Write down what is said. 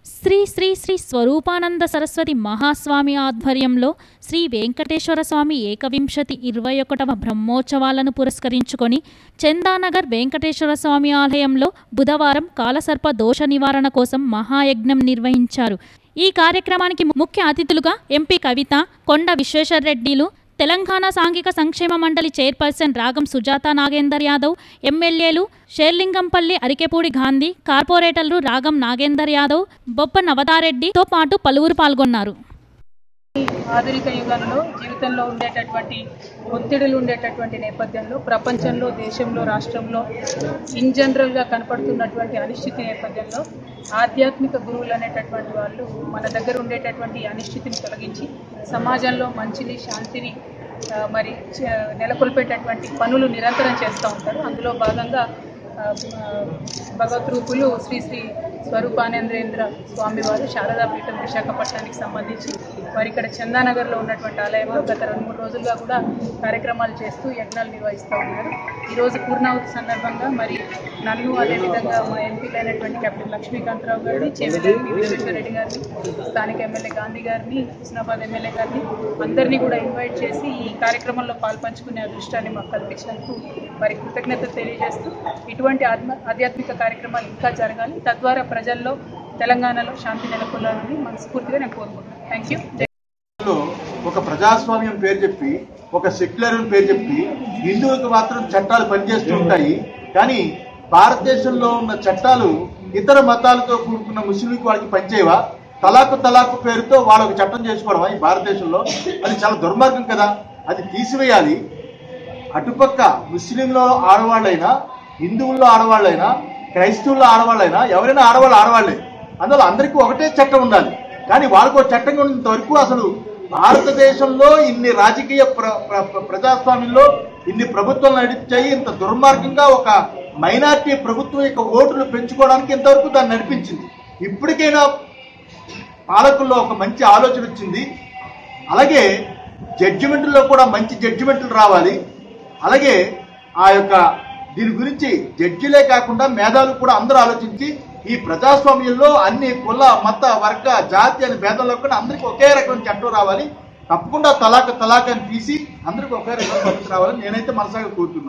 శ్రీ శ్రీ శ్రీ స్వరూపానంద సరస్వతి మహాస్వామి ఆధ్వర్యంలో శ్రీ వెంకటేశ్వర స్వామి ఏకవింశతి 21వ బ్రహ్మోత్సవాలను పురస్కరించుకొని చందానగర్ వెంకటేశ్వర స్వామి ఆలయంలో బుధవారం కాలసర్ప దోష నివారణ కోసం మహాయజ్ఞం నిర్వహించారు. ఈ కార్యక్రమానికి ముఖ్య అతిథులుగా ఎంపీ కవిత, కొండ విశ్వేశ్వరరెడ్డిలు, తెలంగాణ సాంఘిక సంక్షేమ మండలి చైర్పర్సన్ రాగం సుజాత నాగేందర్ యాదవ్, ఎమ్మెల్యేలు షేర్లింగంపల్లి అరికెపూడి గాంధీ, కార్పొరేటర్లు రాగం నాగేందర్ యాదవ్, బొప్ప నవదారెడ్డితో పాటు పలువురు పాల్గొన్నారు. ఆధునిక యుగంలో జీవితంలో ఉండేటటువంటి ఒత్తిడులు ఉండేటటువంటి నేపథ్యంలో ప్రపంచంలో, దేశంలో, రాష్ట్రంలో ఇన్ జనరల్గా కనపడుతున్నటువంటి అనిశ్చితి నేపథ్యంలో ఆధ్యాత్మిక గురువులు అనేటటువంటి వాళ్ళు మన దగ్గర ఉండేటటువంటి అనిశ్చితిని తొలగించి సమాజంలో మంచిని, శాంతిని మరి నెలకొల్పేటటువంటి పనులు నిరంతరం చేస్తూ ఉంటారు. అందులో భాగంగా భగవత్ రూపులు శ్రీ శ్రీ స్వరూపానందేంద్ర స్వామి వారు శారదాపీఠం విశాఖపట్నానికి సంబంధించి వారి ఇక్కడ చందానగర్లో ఉన్నటువంటి ఆలయంలో గత 2-3 రోజులుగా కూడా కార్యక్రమాలు చేస్తూ యజ్ఞాలు నిర్వహిస్తూ ఉన్నారు. ఈరోజు పూర్ణావతి సందర్భంగా మరి నన్ను, అదేవిధంగా మా ఎంపీలు అయినటువంటి కెప్టెన్ లక్ష్మీకాంతరావు గారిని, చెవిరెడ్డి విశ్వేశ్వరరెడ్డి గారిని, స్థానిక ఎమ్మెల్యే గాంధీ గారిని, హుస్నాబాద్ ఎమ్మెల్యే గారిని అందరినీ కూడా ఇన్వైట్ చేసి ఈ కార్యక్రమంలో పాల్పంచుకునే అదృష్టాన్ని మాకు కల్పించినందుకు వారి కృతజ్ఞతలు తెలియజేస్తూ ఇటువంటి ఆధ్యాత్మిక కార్యక్రమాలు ఇంకా జరగాలి, తద్వారా ప్రజల్లో తెలంగాణలో శాంతి నెలకొల్లాలని మనస్ఫూర్తిగా నేను కోరుకుంటున్నాను. Thank you. ఒక ప్రజాస్వామ్యం పేరు చెప్పి, ఒక సెక్యులర్ పేరు చెప్పి హిందువులకు మాత్రం చట్టాలు పనిచేస్తూ ఉంటాయి. కానీ భారతదేశంలో ఉన్న చట్టాలు ఇతర మతాలతో కూడుకున్న ముస్లింలకు వాళ్ళకి పనిచేయవా? తలాకు పేరుతో వాళ్ళు ఒక చట్టం చేసుకోవడమా ఈ భారతదేశంలో? అది చాలా దుర్మార్గం కదా, అది తీసివేయాలి. అటుపక్క ముస్లింలో ఆడవాళ్ళైనా, హిందువుల్లో ఆడవాళ్ళైనా, క్రైస్తవుల్లో ఆడవాళ్ళైనా, ఎవరైనా ఆడవాళ్ళే. అందులో అందరికీ ఒకటే చట్టం ఉండాలి. కానీ వాళ్ళకు చట్టం ఉన్నంత వరకు అసలు భారతదేశంలో ఇన్ని రాజకీయ ప్రజాస్వామ్యంలో ఇన్ని ప్రభుత్వాలు నడిచాయి. ఇంత దుర్మార్గంగా ఒక మైనార్టీ ప్రభుత్వం యొక్క ఓటులు పెంచుకోవడానికి ఇంతవరకు దాన్ని నడిపించింది. ఇప్పటికైనా పాలకుల్లో ఒక మంచి ఆలోచన వచ్చింది. అలాగే జడ్జిమెంట్లో కూడా మంచి జడ్జిమెంట్లు రావాలి. అలాగే ఆ యొక్క దీని గురించి జడ్జిలే కాకుండా మేధావులు కూడా అందరూ ఆలోచించి ఈ ప్రజాస్వామ్యంలో అన్ని కుల, మత, వర్గ, జాతి అనే భేదాల్లో కూడా అందరికీ ఒకే రకమైన చట్టం రావాలి. తప్పకుండా తలాక్ అని తీసి అందరికీ ఒకే రకమైన పద్ధతి రావాలని నేనైతే మనసాగా కోరుతున్నాను.